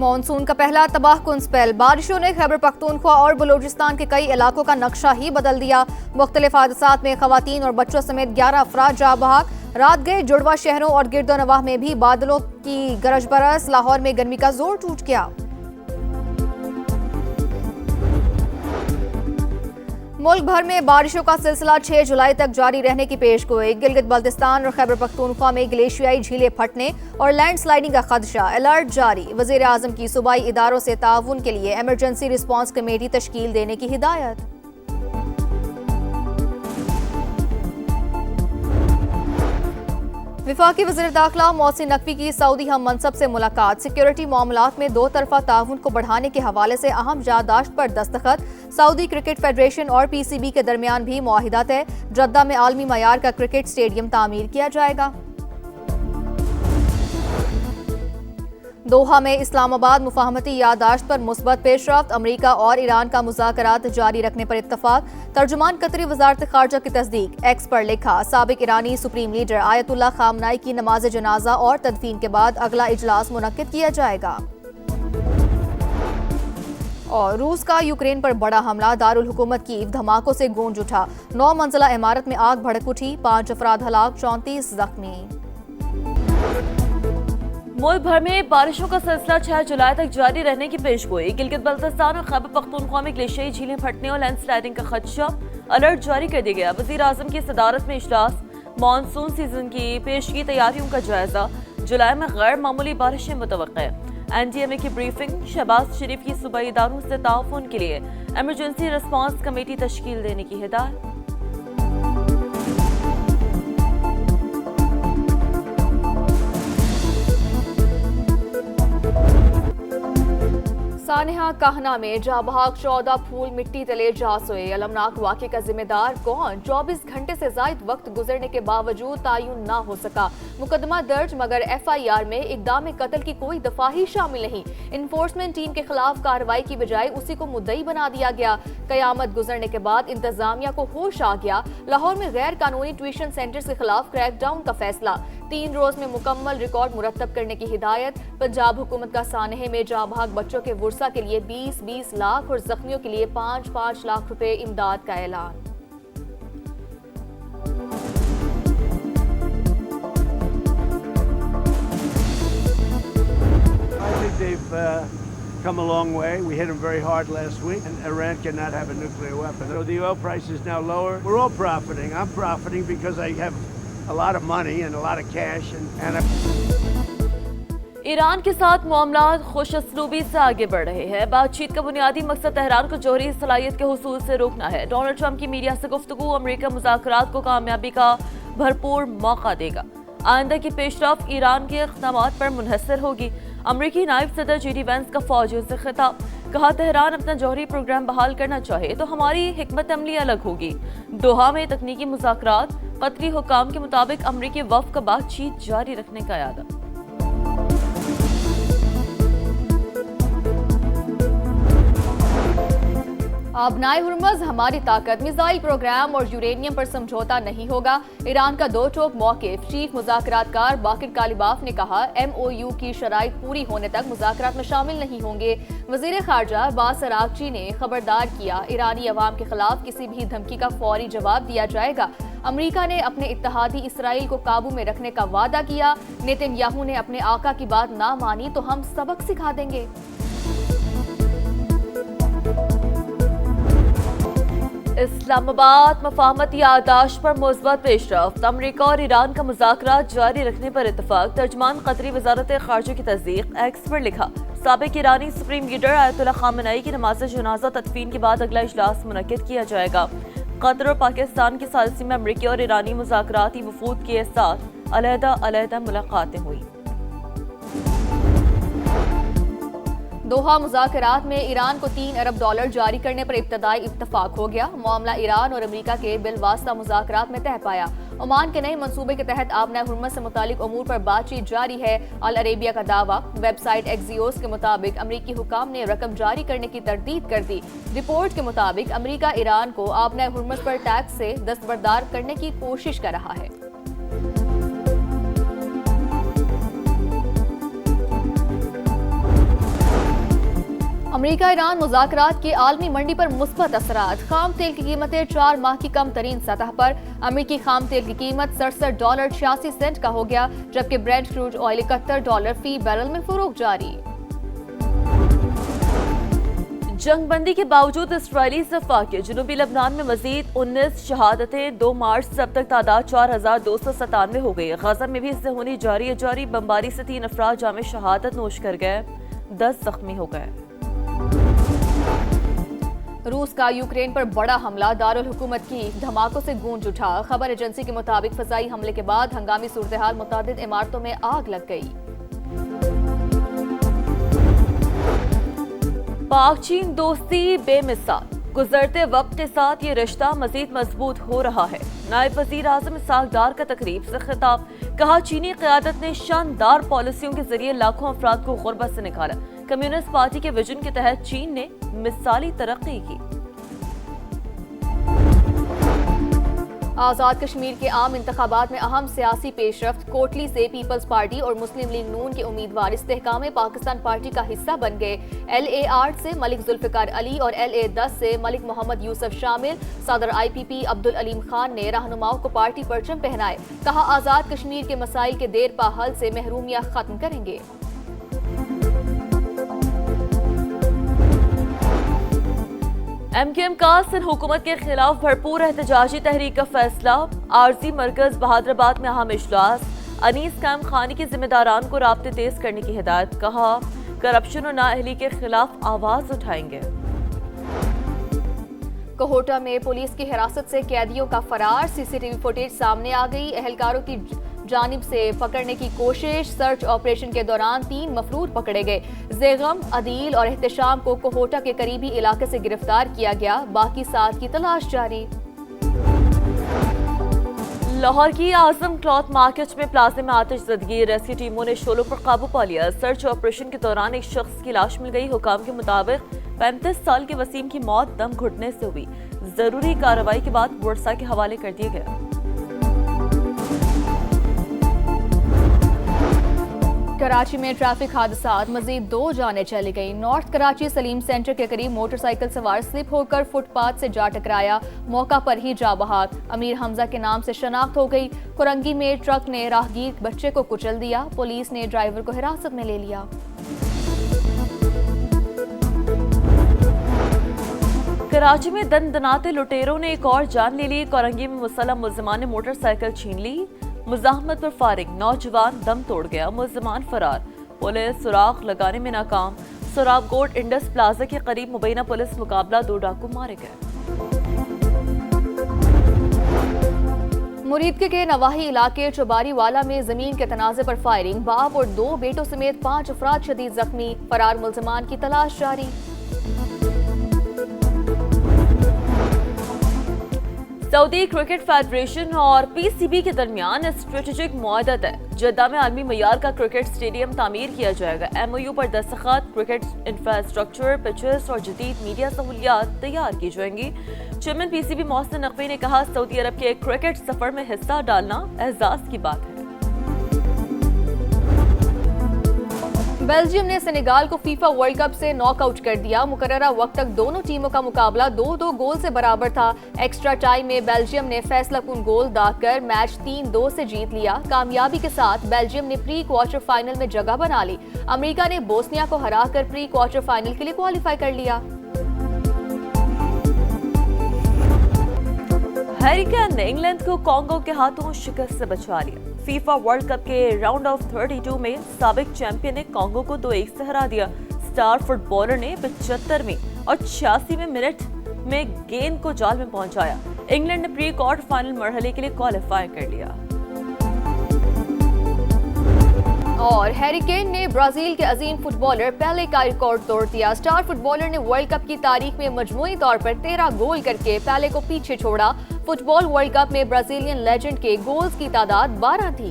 Monsoon का पहला तबाहकुन spell. बारिशों ने खैबर पख्तूनख्वा और बलूचिस्तान के कई इलाकों का नक्शा ही बदल दिया। मुख्तलिफ हादसात में खवातीन और बच्चों समेत 11 अफराद जाँ बहक। रात गए जुड़वा शहरों और गिरदोनवाह में भी बादलों की गरज बरस। लाहौर में गर्मी का जोर टूट गया। मुल्क भर में बारिशों का सिलसिला 6 जुलाई तक जारी रहने की पेशगोई। गिलगित बल्तिस्तान और खैबर पख्तूनख्वा में ग्लेशियाई झीलें फटने और लैंडस्लाइडिंग का खदशा। अलर्ट जारी। वजीर आजम की सूबाई इदारों से ताउन के लिए इमरजेंसी रिस्पांस कमेटी तश्कील देने की हिदायत। विफाकी वज़ीर दाखिला मोहसिन नकवी की सऊदी हम मनसब से मुलाकात। सिक्योरिटी मामलात में दो तरफा ताउन को बढ़ाने के हवाले से अहम याददाश्त पर दस्तखत। सऊदी क्रिकेट फेडरेशन और PCB के दरमियान भी मुआहिदा तय। जद्दा में आलमी मयार का क्रिकेट स्टेडियम तामीर किया जाएगा। दोहा में इस्लामाबाद मुफाहमती याददाश्त पर मुस्बत पेशरफ्त। अमरीका और ईरान का मुज़ाकरात जारी रखने पर इत्तफाक। तर्जुमान कतरी वजारत खारजा की तस्दीक। एक्स पर लिखा, साबिक ईरानी सुप्रीम लीडर आयतुल्लाह खामनाई की नमाज जनाजा और तदफीन के बाद अगला इजलास मुनक्किद किया जाएगा। और रूस का यूक्रेन पर बड़ा हमला। दारुल हुकूमत कीव धमाकों से गूंज उठा। 9 मंजिला इमारत में आग भड़क उठी। 5 अफराद हलाक, 34 जख्मी। मुल्क भर में बारिशों का सिलसिला 6 जुलाई तक जारी रहने की पेशगोई। गिलगित बल्तिस्तान और खैबर पख्तूनख्वा में ग्लेशियाई झीलें फटने और लैंडस्लाइडिंग का खदशा। अलर्ट जारी कर दिया गया। वजीर आजम की सदारत में इजलास। मानसून सीजन की पेशगी तैयारियों का जायजा। जुलाई में गैर मामूली बारिशें मुतवक्के। NDMA की ब्रीफिंग। शहबाज शरीफ की सूबाई इदारों से ताउन के लिए इमरजेंसी रिस्पांस कमेटी तश्कील देने की हिदायत। सानेहा कहना में जाबहाक 14 फूल मिट्टी तले जा सोए। अलमनाक वाक़े का जिम्मेदार कौन? 24 घंटे से जायद वक्त गुजरने के बावजूद तायुन ना हो सका। मुकदमा दर्ज मगर FIR में इक़दाम कत्ल की कोई दफा ही शामिल नहीं। इन्फोर्समेंट टीम के खिलाफ कार्रवाई की बजाय उसी को मुद्दई बना दिया गया। कयामत गुजरने के बाद इंतजामिया को होश आ गया। लाहौर में गैर कानूनी ट्यूशन सेंटर्स के खिलाफ क्रैकडाउन का फैसला। 3 रोज में मुकम्मल रिकॉर्ड मुरतब करने की हिदायत। पंजाब हुकूमत का सानहे में जाबहाक बच्चों के वर्सा के लिए 20-20 लाख और जख्मियों के लिए 5-5 लाख रुपए इमदाद का ऐलान। Come a long way. We hit them very hard last week, and Iran cannot have a nuclear weapon. So the oil price is now lower. We're all profiting. I'm profiting because I have a lot of money and a lot of cash, Iran के साथ मामलात खुशअस्लूबी से आगे बढ़ रहे हैं। बातचीत का बुनियादी मकसद तेहरान को जौहरी सलाहियत के हुसूल से रोकना है। डोनाल्ड ट्रंप की मीडिया से गुफ्तगू अमरीका मुज़ाकरात को कामयाबी का भरपूर मौका देगा। आइंदा की पेशरफ्त ईरान के इक़दामात पर मुनहसर होगी। अमरीकी नायब सदर JD वैंस का फौजियों से खिताब। कहा, तेहरान अपना जौहरी प्रोग्राम बहाल करना चाहे तो हमारी हिकमत अमली अलग होगी। दोहा में तकनीकी मुज़ाकरात। कतरी हुकाम के मुताबिक अमरीकी वफ़द का बातचीत जारी रखने का इरादा। आबनाए हुर्मुज़ हमारी ताकत। मिसाइल प्रोग्राम और यूरेनियम पर समझौता नहीं होगा। ईरान का दो टोक मौक़िफ़। चीफ मुज़ाकरातकार बाकिर कालिबाफ ने कहा, MOU की शराइत पूरी होने तक मुज़ाकरात में शामिल नहीं होंगे। वज़ीर ख़ारजा अब्बास अराग़ची ने खबरदार किया, ईरानी अवाम के खिलाफ किसी भी धमकी का फौरी जवाब दिया जाएगा। अमरीका ने अपने इत्तेहादी इसराइल को काबू में रखने का वादा किया। नेतन्याहू ने अपने आका की बात ना मानी तो हम सबक सिखा देंगे। इस्लामाबाद मुफाहमती याददाश्त पर मुस्बत पेशरफ्त। अमरीका और ईरान का मुज़ाकरात जारी रखने पर इत्तफाक। तर्जुमान कतरी वजारत खारजा की तस्दीक। एक्स पर लिखा, साबिक ईरानी सुप्रीम लीडर आयतुल्लाह खामनाई की नमाज जनाजा तदफीन के बाद अगला इजलास मुनक्किद किया जाएगा। कतर और पाकिस्तान की सालिसी में अमरीकी और ईरानी मुज़ाकराती वफूद के साथ अलहदा मुलाकातें हुई। दोहा मुज़ाकरात में ईरान को $3 अरब जारी करने पर इब्तदाई इत्तफाक हो गया। मामला ईरान और अमरीका के बिलवास्ता मुज़ाकरात में तह पाया। ओमान के नए मंसूबे के तहत आबना हुर्मुज़ से मुतालिक अमूर पर बातचीत जारी है। अल अरेबिया का दावा। वेबसाइट एक्सियोस के मुताबिक अमरीकी हुकाम ने रकम जारी करने की तरदीद कर दी। रिपोर्ट के मुताबिक अमरीका ईरान को आबना हुर्मुज़ पर टैक्स से दस्तबरदार करने की कोशिश कर रहा है। अमेरिका ईरान मुज़ाकरात के आलमी मंडी पर मुस्बत असरात। खाम तेल की कीमतें 4 माह की कम तरीन सतह पर। अमेरिकी खाम तेल की कीमत $67.86 का हो गया, जबकि ब्रेंट क्रूड ऑयल $71 फी बैरल में फरोख्त जारी। जंगबंदी के बावजूद इसराइली सफाके जनूबी लबनान में मजीद 19 शहादतें। 2 मार्च से अब तक तादाद 4297 हो गई। गजा में भी इससे जारी बमबारी से 3 अफराद जामे शहादत नोश कर गए, 10 जख्मी हो गए। रूस का यूक्रेन पर बड़ा हमला, दारुल हुकूमत की धमाकों से गूंज उठा। खबर एजेंसी के मुताबिक फजाई हमले के बाद हंगामी सूरत हाल, मुतादिद इमारतों में आग लग गई। पाक चीन दोस्ती बेमिसाल, गुजरते वक्त के साथ ये रिश्ता मजीद मजबूत हो रहा है। नायब वजीर आजम इसहाक डार का तकरीब से खिताब, कहा चीनी क़यादत ने शानदार पॉलिसियों के जरिए लाखों अफराद को गुर्बत से निकाला। कम्युनिस्ट पार्टी के विजन के तहत चीन ने मिसाली तरक्की की। आज़ाद कश्मीर के आम इंतखाबात में अहम सियासी पेशरफ्त। कोटली से पीपल्स पार्टी और मुस्लिम लीग नून के उम्मीदवार इस्तेहकाम पाकिस्तान पार्टी का हिस्सा बन गए। LA 8 से मलिक जुल्फ़िकार अली और LA 10 से मलिक मोहम्मद यूसुफ शामिल। सदर IPP अब्दुल अलीम खान ने रहनुमाओं को पार्टी परचम पहनाए। कहा आज़ाद कश्मीर के मसाइल के देर पा हल से महरूमियां खत्म करेंगे। MQM का सिंध हुकूमत के खिलाफ भरपूर एहतजाजी तहरीक का फैसला। आरजी मरकज बहादुराबाद में अहम इजलास। अनीस कैम खानी के जिम्मेदारान को राब्ते तेज करने की हिदायत। कहा करप्शन और नाअहली के खिलाफ आवाज उठाएंगे। कोहोटा में पुलिस की हिरासत से कैदियों का फरार। CCTV फुटेज सामने आ गई। एहलकारों की जानिब से पकड़ने की कोशिश। सर्च ऑपरेशन के दौरान 3 मफरूर पकड़े गए। ज़ेगम, अदील और एहतशाम को कोहोटा के करीबी इलाके से गिरफ्तार किया गया। बाकी 7 की तलाश जारी। लाहौर की आजम क्लॉथ मार्केट में प्लाजे में आतिशज़दगी। रेस्क्यू टीमों ने शोलों पर काबू पा लिया। सर्च ऑपरेशन के दौरान एक शख्स की लाश मिल गई। हुकाम के मुताबिक 35 साल के वसीम की मौत दम घुटने से हुई। जरूरी कार्रवाई के बाद वर्सा के हवाले कर दिया गया। कराची में ट्रैफिक हादसात, मजीद 2 जानें चली गई। नॉर्थ कराची सलीम सेंटर के करीब मोटरसाइकिल सवार स्लिप होकर फुटपाथ से जा टकराया, मौका पर ही जा बहाक। अमीर हमजा के नाम से शनाख्त हो गई। कुरंगी में ट्रक ने राहगीर बच्चे को कुचल दिया। पुलिस ने ड्राइवर को हिरासत में ले लिया। कराची में दंदनाते लुटेरों ने एक और जान ले ली। कोरंगी में मुसल्लम मुल्जिमान ने मोटरसाइकिल छीन ली। मुजाहमत पर फारिग नौजवान दम तोड़ गया, मुल्जिमान फरार। पुलिस सुराग लगाने में नाकाम। सुराबगोट इंडस प्लाजा के करीब मुबैना पुलिस मुकाबला, 2 डाकू मारे गए। मुरीदके के नवाही इलाके चुबारीवाला में जमीन के तनाजे पर फायरिंग। बाप और 2 बेटों समेत 5 अफराद शदीद जख्मी। फरार मुल्जिमान की तलाश जारी। सऊदी क्रिकेट फेडरेशन और PCB के दरमियान स्ट्रेटेजिक मुआहदा है। जद्दा में आलमी मयार का क्रिकेट स्टेडियम तामीर किया जाएगा। MOU पर दस्तखत, क्रिकेट इंफ्रास्ट्रक्चर, पिचेस और जदीद मीडिया सहूलियात तैयार की जाएंगी। चेयरमैन PCB मोहसिन नकवी ने कहा सऊदी अरब के क्रिकेट सफर में हिस्सा डालना एजाज की बात है। बेल्जियम ने सेनेगाल को फीफा वर्ल्ड कप से नॉकआउट कर दिया। मुकर्ररा वक्त तक दोनों टीमों का मुकाबला 2-2 गोल से बराबर था। एक्स्ट्रा टाइम में बेल्जियम ने फैसलाकुन गोल दागकर मैच 3-2 से जीत लिया। कामयाबी के साथ बेल्जियम ने प्री क्वार्टर फाइनल में जगह बना ली। अमेरिका ने बोस्निया को हराकर प्री क्वार्टर फाइनल के लिए क्वालिफाई कर लिया। हैरी केन ने इंग्लैंड को कांगो के हाथों शिकस्त से बचा लिया। फीफा वर्ल्ड कप के राउंड ऑफ 32 में साबिक चैंपियन ने कांगो को 2-1 से हरा दिया। स्टार फुटबॉलर ने 75वें और 86वें मिनट में गेंद को जाल में पहुंचाया। इंग्लैंड ने प्री क्वार्टर फाइनल मरहले के लिए क्वालिफाई कर लिया। और हैरी केन ने ब्राजील के अजीम फुटबॉलर पेले का रिकॉर्ड तोड़ दिया। स्टार फुटबॉलर ने वर्ल्ड कप की तारीख में मजमूई तौर पर 13 गोल करके पेले को पीछे छोड़ा। फुटबॉल वर्ल्ड कप में ब्राजीलियन लेजेंड के गोल्स की तादाद 12 थी।